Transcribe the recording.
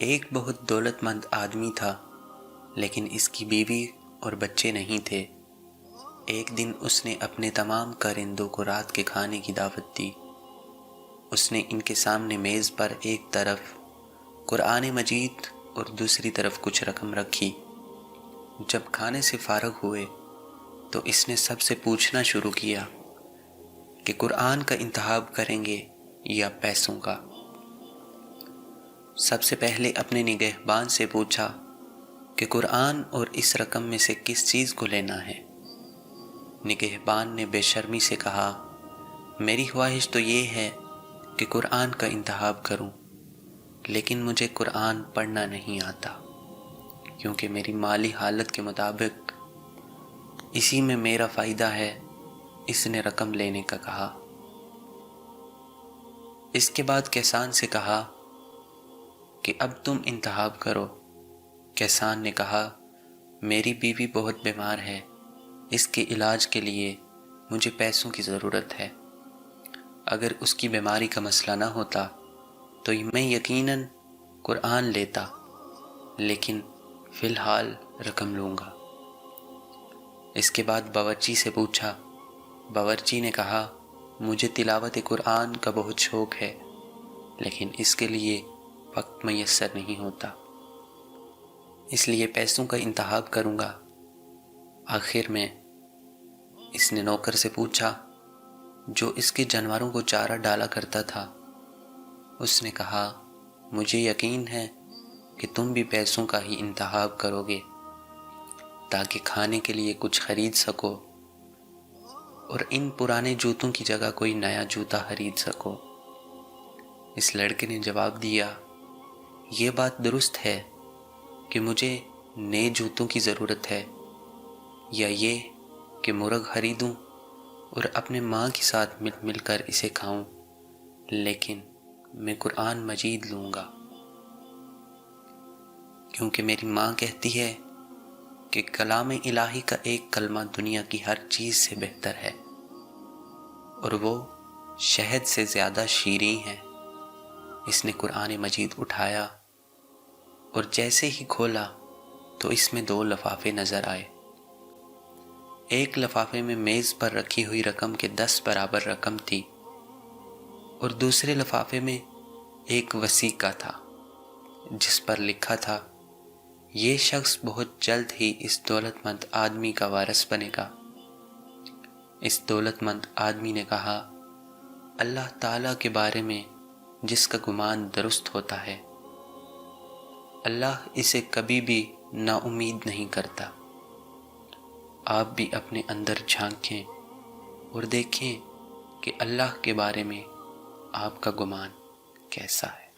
ایک بہت دولت مند آدمی تھا، لیکن اس کی بیوی اور بچے نہیں تھے۔ ایک دن اس نے اپنے تمام کارندوں کو رات کے کھانے کی دعوت دی۔ اس نے ان کے سامنے میز پر ایک طرف قرآن مجید اور دوسری طرف کچھ رقم رکھی۔ جب کھانے سے فارغ ہوئے تو اس نے سب سے پوچھنا شروع کیا کہ قرآن کا انتخاب کریں گے یا پیسوں کا۔ سب سے پہلے اپنے نگہبان سے پوچھا کہ قرآن اور اس رقم میں سے کس چیز کو لینا ہے۔ نگہبان نے بے شرمی سے کہا، میری خواہش تو یہ ہے کہ قرآن کا انتخاب کروں، لیکن مجھے قرآن پڑھنا نہیں آتا، کیونکہ میری مالی حالت کے مطابق اسی میں میرا فائدہ ہے۔ اس نے رقم لینے کا کہا۔ اس کے بعد کیسان سے کہا کہ اب تم انتخاب کرو۔ کیسان نے کہا، میری بیوی بہت بیمار ہے، اس کے علاج کے لیے مجھے پیسوں کی ضرورت ہے۔ اگر اس کی بیماری کا مسئلہ نہ ہوتا تو میں یقیناً قرآن لیتا، لیکن فی الحال رقم لوں گا۔ اس کے بعد باورچی سے پوچھا۔ باورچی نے کہا، مجھے تلاوت قرآن کا بہت شوق ہے، لیکن اس کے لیے وقت میسر نہیں ہوتا، اس لیے پیسوں کا انتخاب کروں گا۔ آخر میں اس نے نوکر سے پوچھا جو اس کے جانوروں کو چارہ ڈالا کرتا تھا۔ اس نے کہا، مجھے یقین ہے کہ تم بھی پیسوں کا ہی انتخاب کرو گے تاکہ کھانے کے لیے کچھ خرید سکو اور ان پرانے جوتوں کی جگہ کوئی نیا جوتا خرید سکو۔ اس لڑکے نے جواب دیا، یہ بات درست ہے کہ مجھے نئے جوتوں کی ضرورت ہے، یا یہ کہ مرغ خریدوں اور اپنے ماں کے ساتھ مل مل کر اسے کھاؤں، لیکن میں قرآن مجید لوں گا، کیونکہ میری ماں کہتی ہے کہ کلام الہی کا ایک کلمہ دنیا کی ہر چیز سے بہتر ہے، اور وہ شہد سے زیادہ شیریں ہے۔ اس نے قرآن مجید اٹھایا اور جیسے ہی کھولا تو اس میں 2 لفافے نظر آئے۔ ایک لفافے میں میز پر رکھی ہوئی رقم کے 10 برابر رقم تھی، اور دوسرے لفافے میں ایک وثیقہ تھا جس پر لکھا تھا، یہ شخص بہت جلد ہی اس دولت مند آدمی کا وارث بنے گا۔ اس دولت مند آدمی نے کہا، اللہ تعالیٰ کے بارے میں جس کا گمان درست ہوتا ہے، اللہ اسے کبھی بھی نا امید نہیں کرتا۔ آپ بھی اپنے اندر جھانکیں اور دیکھیں کہ اللہ کے بارے میں آپ کا گمان کیسا ہے۔